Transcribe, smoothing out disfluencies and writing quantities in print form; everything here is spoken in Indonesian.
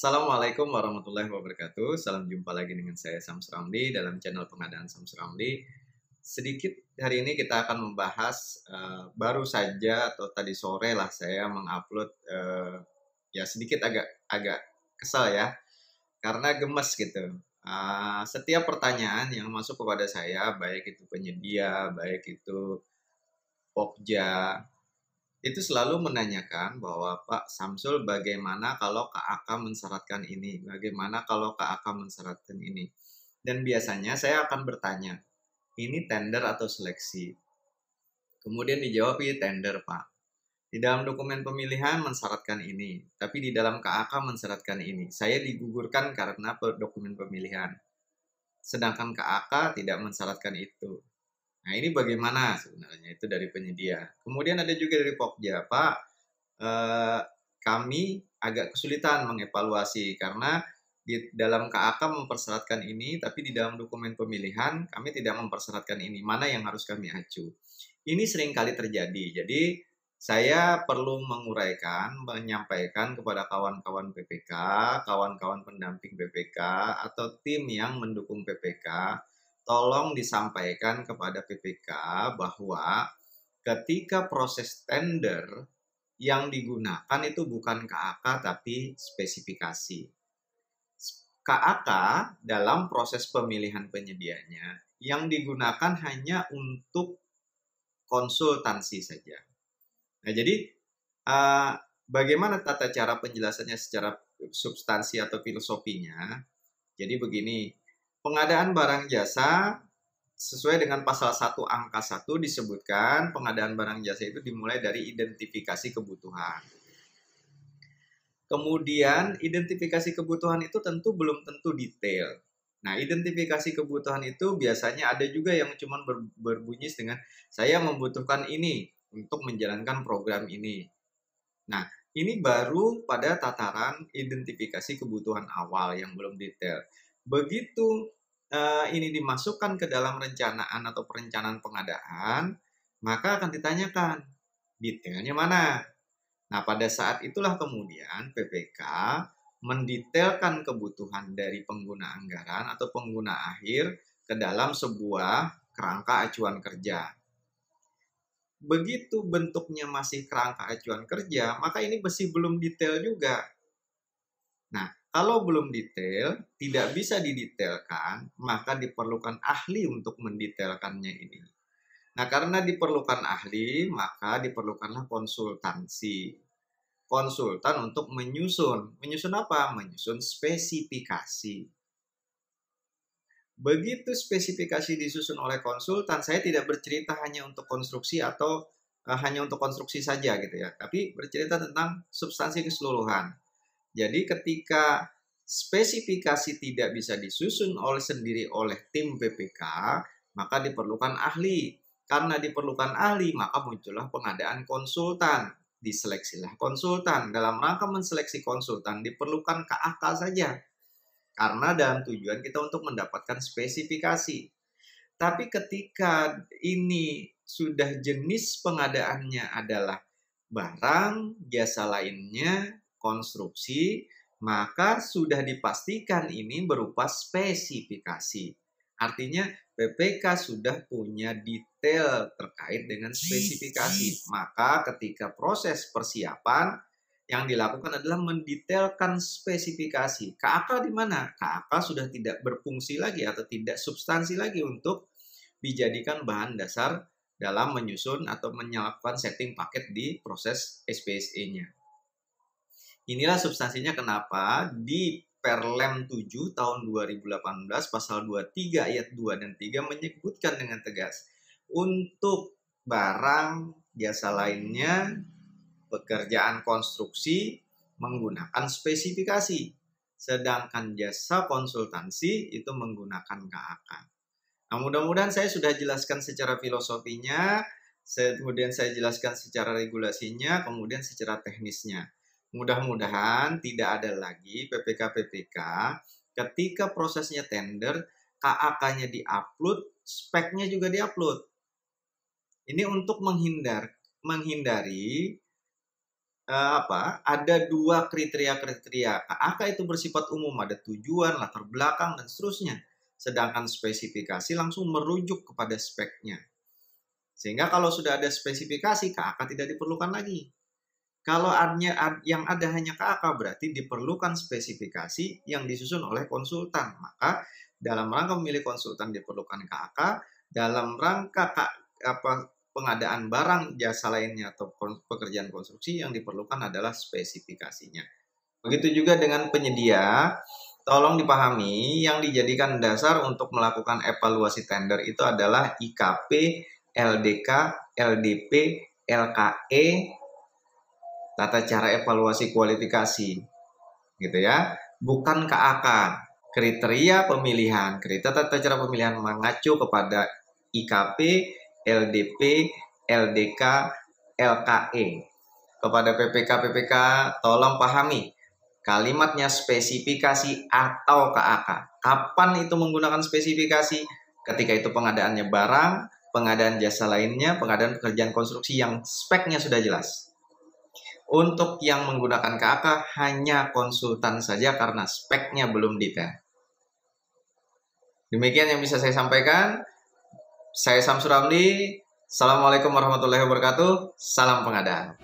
Assalamualaikum warahmatullahi wabarakatuh. Salam jumpa lagi dengan saya Syams Ramli dalam channel pengadaan Syams Ramli. Sedikit hari ini kita akan membahas baru saja atau tadi sore lah saya mengupload ya sedikit agak kesal ya karena gemes gitu. Setiap pertanyaan yang masuk kepada saya, baik itu penyedia, baik itu Pokja, itu selalu menanyakan bahwa Pak Samsul bagaimana kalau KAK mensyaratkan ini, bagaimana kalau KAK mensyaratkan ini. Dan biasanya saya akan bertanya, ini tender atau seleksi? Kemudian dijawab, ini tender Pak. Di dalam dokumen pemilihan mensyaratkan ini, tapi di dalam KAK mensyaratkan ini. Saya digugurkan karena dokumen pemilihan. Sedangkan KAK tidak mensyaratkan itu. Nah, ini bagaimana sebenarnya itu dari penyedia. Kemudian ada juga dari Pokja, Pak, kami agak kesulitan mengevaluasi karena di dalam KAK mempersyaratkan ini, tapi di dalam dokumen pemilihan kami tidak mempersyaratkan ini. Mana yang harus kami acu? Ini seringkali terjadi. Jadi saya perlu menguraikan, menyampaikan kepada kawan-kawan PPK, kawan-kawan pendamping PPK, atau tim yang mendukung PPK, tolong disampaikan kepada PPK bahwa ketika proses tender yang digunakan itu bukan KAK tapi spesifikasi. KAK dalam proses pemilihan penyedianya yang digunakan hanya untuk konsultansi saja. Nah, jadi bagaimana tata cara penjelasannya secara substansi atau filosofinya? Jadi begini, pengadaan barang jasa sesuai dengan pasal 1 angka 1 disebutkan pengadaan barang jasa itu dimulai dari identifikasi kebutuhan. Kemudian identifikasi kebutuhan itu tentu belum tentu detail. Nah, identifikasi kebutuhan itu biasanya ada juga yang cuma berbunyi dengan saya membutuhkan ini untuk menjalankan program ini. Nah, ini baru pada tataran identifikasi kebutuhan awal yang belum detail. Begitu ini dimasukkan ke dalam rencanaan atau perencanaan pengadaan, maka akan ditanyakan detailnya mana. Nah, pada saat itulah kemudian PPK mendetailkan kebutuhan dari pengguna anggaran atau pengguna akhir ke dalam sebuah kerangka acuan kerja. Begitu bentuknya masih kerangka acuan kerja, maka ini masih belum detail juga. Nah, kalau belum detail, tidak bisa didetailkan, maka diperlukan ahli untuk mendetailkannya ini. Nah, karena diperlukan ahli, maka diperlukanlah konsultansi. Konsultan untuk menyusun. Menyusun apa? Menyusun spesifikasi. Begitu spesifikasi disusun oleh konsultan, saya tidak bercerita hanya untuk konstruksi atau hanya untuk konstruksi saja gitu ya, tapi bercerita tentang substansi keseluruhan. Jadi ketika spesifikasi tidak bisa disusun sendiri oleh tim PPK, maka diperlukan ahli. Karena diperlukan ahli, maka muncullah pengadaan konsultan. Diseleksilah konsultan. Dalam rangka menseleksi konsultan diperlukan KAK saja. Karena dalam tujuan kita untuk mendapatkan spesifikasi. Tapi ketika ini sudah jenis pengadaannya adalah barang, jasa lainnya, konstruksi, maka sudah dipastikan ini berupa spesifikasi. Artinya PPK sudah punya detail terkait dengan spesifikasi. Maka ketika proses persiapan yang dilakukan adalah mendetailkan spesifikasi. KAK di mana? KAK sudah tidak berfungsi lagi atau tidak substansi lagi untuk dijadikan bahan dasar dalam menyusun atau melakukan setting paket di proses SPSE-nya. Inilah substansinya kenapa di Perlem 7 tahun 2018 pasal 23 ayat 2 dan 3 menyebutkan dengan tegas untuk barang jasa lainnya pekerjaan konstruksi menggunakan spesifikasi, sedangkan jasa konsultansi itu menggunakan KAK. Nah, mudah-mudahan saya sudah jelaskan secara filosofinya, kemudian saya jelaskan secara regulasinya, kemudian secara teknisnya. Mudah-mudahan tidak ada lagi PPK-PPK ketika prosesnya tender, KAK-nya diupload, speknya juga diupload. Ini untuk menghindari ada dua kriteria-kriteria. KAK itu bersifat umum, ada tujuan, latar belakang, dan seterusnya. Sedangkan spesifikasi langsung merujuk kepada speknya. Sehingga kalau sudah ada spesifikasi, KAK tidak diperlukan lagi. Kalau yang ada hanya KAK, berarti diperlukan spesifikasi yang disusun oleh konsultan. Maka dalam rangka memilih konsultan diperlukan KAK, dalam rangka pengadaan barang jasa lainnya atau pekerjaan konstruksi yang diperlukan adalah spesifikasinya. Begitu juga dengan penyedia, tolong dipahami yang dijadikan dasar untuk melakukan evaluasi tender itu adalah IKP, LDK, LDP, LKE, tata cara evaluasi kualifikasi, gitu ya, bukan KAK. Kriteria pemilihan, tata cara pemilihan mengacu kepada IKP, LDP, LDK, LKE. Kepada PPK, tolong pahami kalimatnya spesifikasi atau KAK. Kapan itu menggunakan spesifikasi? Ketika itu pengadaannya barang, pengadaan jasa lainnya, pengadaan pekerjaan konstruksi yang speknya sudah jelas. Untuk yang menggunakan KAK hanya konsultan saja karena speknya belum detail. Demikian yang bisa saya sampaikan. Saya Samsul Ramli. Assalamualaikum warahmatullahi wabarakatuh. Salam pengadaan.